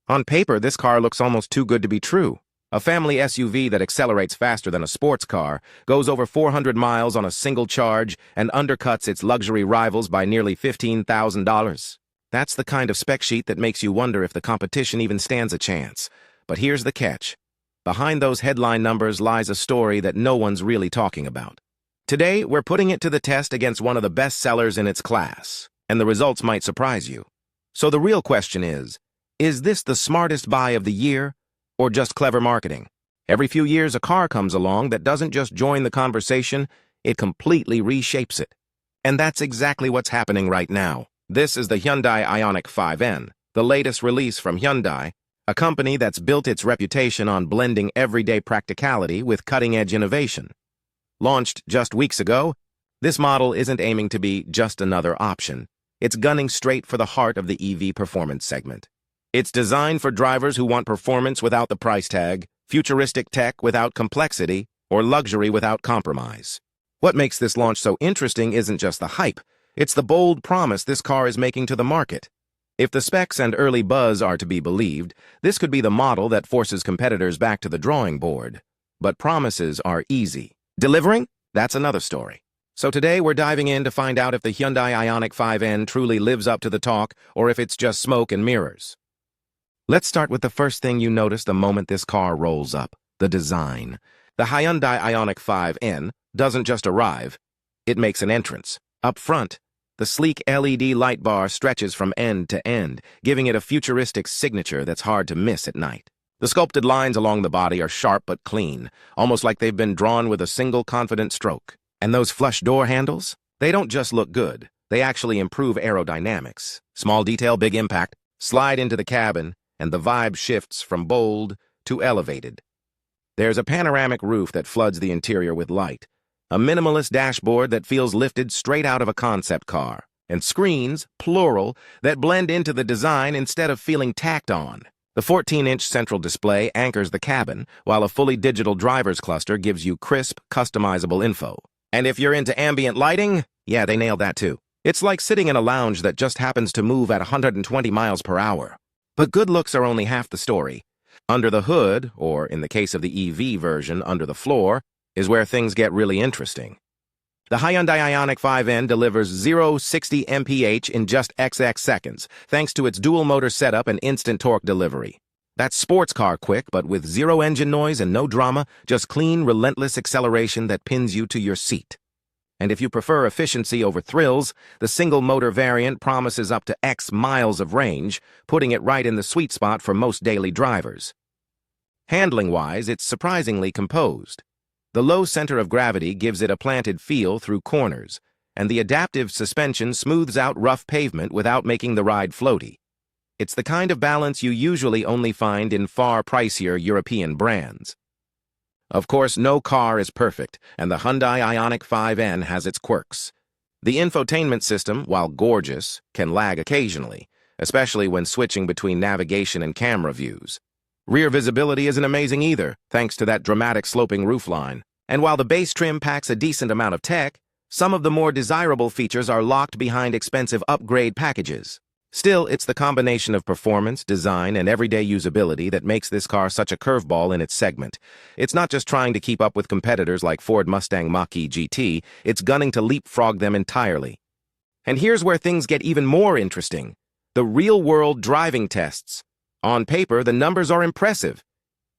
On paper, this car looks almost too good to be true. A family SUV that accelerates faster than a sports car, goes over 400 miles on a single charge, and undercuts its luxury rivals by nearly $15,000. That's the kind of spec sheet that makes you wonder if the competition even stands a chance. But here's the catch. Behind those headline numbers lies a story that no one's really talking about. Today, we're putting it to the test against one of the best sellers in its class, and the results might surprise you. So the real question is this the smartest buy of the year, or just clever marketing? Every few years, a car comes along that doesn't just join the conversation, it completely reshapes it. And that's exactly what's happening right now. This is the Hyundai Ioniq 5N, the latest release from Hyundai, a company that's built its reputation on blending everyday practicality with cutting-edge innovation. Launched just weeks ago, this model isn't aiming to be just another option. It's gunning straight for the heart of the EV performance segment. It's designed for drivers who want performance without the price tag, futuristic tech without complexity, or luxury without compromise. What makes this launch so interesting isn't just the hype, it's the bold promise this car is making to the market. If the specs and early buzz are to be believed, this could be the model that forces competitors back to the drawing board. But promises are easy. Delivering? That's another story. So today we're diving in to find out if the Hyundai Ioniq 5N truly lives up to the talk or if it's just smoke and mirrors. Let's start with the first thing you notice the moment this car rolls up, the design. The Hyundai Ioniq 5N doesn't just arrive, it makes an entrance. Up front, the sleek LED light bar stretches from end to end, giving it a futuristic signature that's hard to miss at night. The sculpted lines along the body are sharp but clean, almost like they've been drawn with a single confident stroke. And those flush door handles? They don't just look good, they actually improve aerodynamics. Small detail, big impact. Slide into the cabin, and the vibe shifts from bold to elevated. There's a panoramic roof that floods the interior with light, a minimalist dashboard that feels lifted straight out of a concept car, and screens, plural, that blend into the design instead of feeling tacked on. The 14-inch central display anchors the cabin, while a fully digital driver's cluster gives you crisp, customizable info. And if you're into ambient lighting, yeah, they nailed that too. It's like sitting in a lounge that just happens to move at 120 miles per hour. But good looks are only half the story. Under the hood, or in the case of the EV version, under the floor, is where things get really interesting. The Hyundai Ioniq 5N delivers 0-60 mph in just XX seconds, thanks to its dual-motor setup and instant torque delivery. That's sports car quick, but with zero engine noise and no drama, just clean, relentless acceleration that pins you to your seat. And if you prefer efficiency over thrills, the single-motor variant promises up to X miles of range, putting it right in the sweet spot for most daily drivers. Handling-wise, it's surprisingly composed. The low center of gravity gives it a planted feel through corners, and the adaptive suspension smooths out rough pavement without making the ride floaty. It's the kind of balance you usually only find in far pricier European brands. Of course, no car is perfect, and the Hyundai Ioniq 5N has its quirks. The infotainment system, while gorgeous, can lag occasionally, especially when switching between navigation and camera views. Rear visibility isn't amazing either, thanks to that dramatic sloping roofline. And while the base trim packs a decent amount of tech, some of the more desirable features are locked behind expensive upgrade packages. Still, it's the combination of performance, design, and everyday usability that makes this car such a curveball in its segment. It's not just trying to keep up with competitors like Ford Mustang Mach-E GT, it's gunning to leapfrog them entirely. And here's where things get even more interesting. The real-world driving tests. On paper, the numbers are impressive.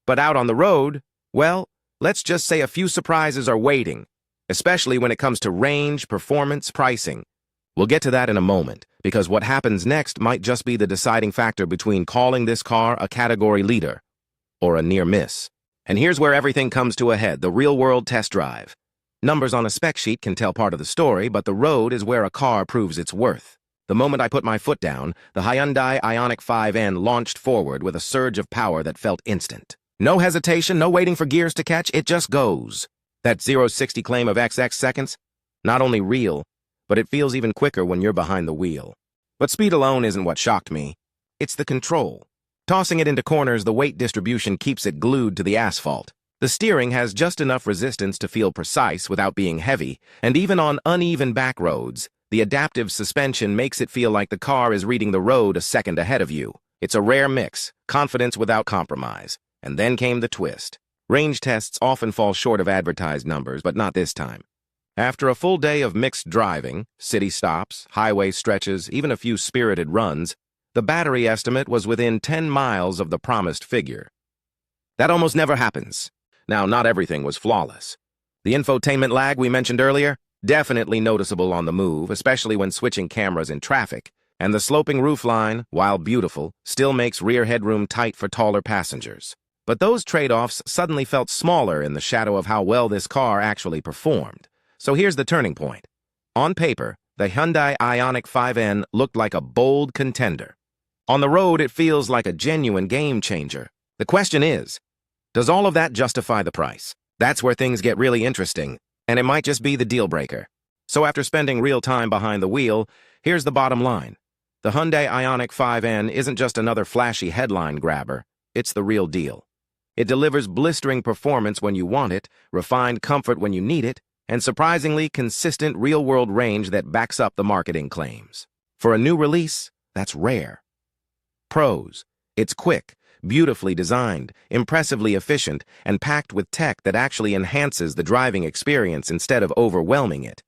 But out on the road, well, let's just say a few surprises are waiting, especially when it comes to range, performance, pricing. We'll get to that in a moment, because what happens next might just be the deciding factor between calling this car a category leader or a near miss. And here's where everything comes to a head, the real-world test drive. Numbers on a spec sheet can tell part of the story, but the road is where a car proves its worth. The moment I put my foot down, the Hyundai Ioniq 5N launched forward with a surge of power that felt instant. No hesitation, no waiting for gears to catch, it just goes. That 0-60 claim of XX seconds? Not only real, but it feels even quicker when you're behind the wheel. But speed alone isn't what shocked me. It's the control. Tossing it into corners, the weight distribution keeps it glued to the asphalt. The steering has just enough resistance to feel precise without being heavy, and even on uneven back roads, the adaptive suspension makes it feel like the car is reading the road a second ahead of you. It's a rare mix, confidence without compromise. And then came the twist. Range tests often fall short of advertised numbers, but not this time. After a full day of mixed driving, city stops, highway stretches, even a few spirited runs, the battery estimate was within 10 miles of the promised figure. That almost never happens. Now, not everything was flawless. The infotainment lag we mentioned earlier, definitely noticeable on the move, especially when switching cameras in traffic. And the sloping roofline, while beautiful, still makes rear headroom tight for taller passengers. But those trade-offs suddenly felt smaller in the shadow of how well this car actually performed. So here's the turning point. On paper, the Hyundai Ioniq 5N looked like a bold contender. On the road, it feels like a genuine game changer. The question is, does all of that justify the price? That's where things get really interesting, and it might just be the deal breaker. So after spending real time behind the wheel, here's the bottom line. The Hyundai Ioniq 5N isn't just another flashy headline grabber, it's the real deal. It delivers blistering performance when you want it, refined comfort when you need it, and surprisingly consistent real-world range that backs up the marketing claims. For a new release, that's rare. Pros: it's quick, beautifully designed, impressively efficient, and packed with tech that actually enhances the driving experience instead of overwhelming it.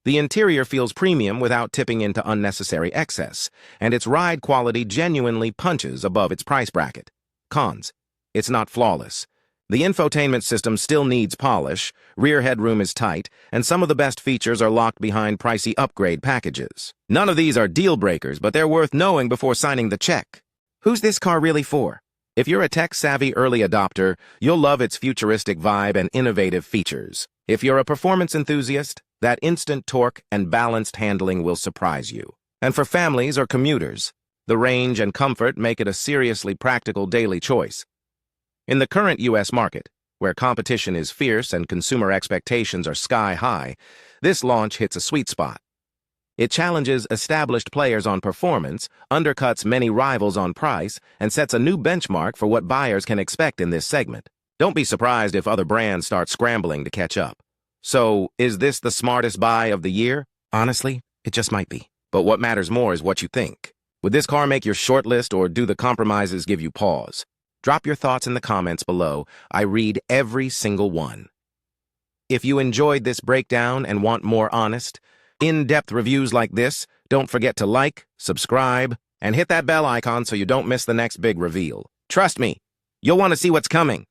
The interior feels premium without tipping into unnecessary excess, and its ride quality genuinely punches above its price bracket. Cons: it's not flawless. The infotainment system still needs polish, rear headroom is tight, and some of the best features are locked behind pricey upgrade packages. None of these are deal breakers, but they're worth knowing before signing the check. Who's this car really for? If you're a tech-savvy early adopter, you'll love its futuristic vibe and innovative features. If you're a performance enthusiast, that instant torque and balanced handling will surprise you. And for families or commuters, the range and comfort make it a seriously practical daily choice. In the current U.S. market, where competition is fierce and consumer expectations are sky-high, this launch hits a sweet spot. It challenges established players on performance, undercuts many rivals on price, and sets a new benchmark for what buyers can expect in this segment. Don't be surprised if other brands start scrambling to catch up. So, is this the smartest buy of the year? Honestly, it just might be. But what matters more is what you think. Would this car make your shortlist, or do the compromises give you pause? Drop your thoughts in the comments below. I read every single one. If you enjoyed this breakdown and want more honest, in-depth reviews like this, don't forget to like, subscribe, and hit that bell icon so you don't miss the next big reveal. Trust me, you'll want to see what's coming.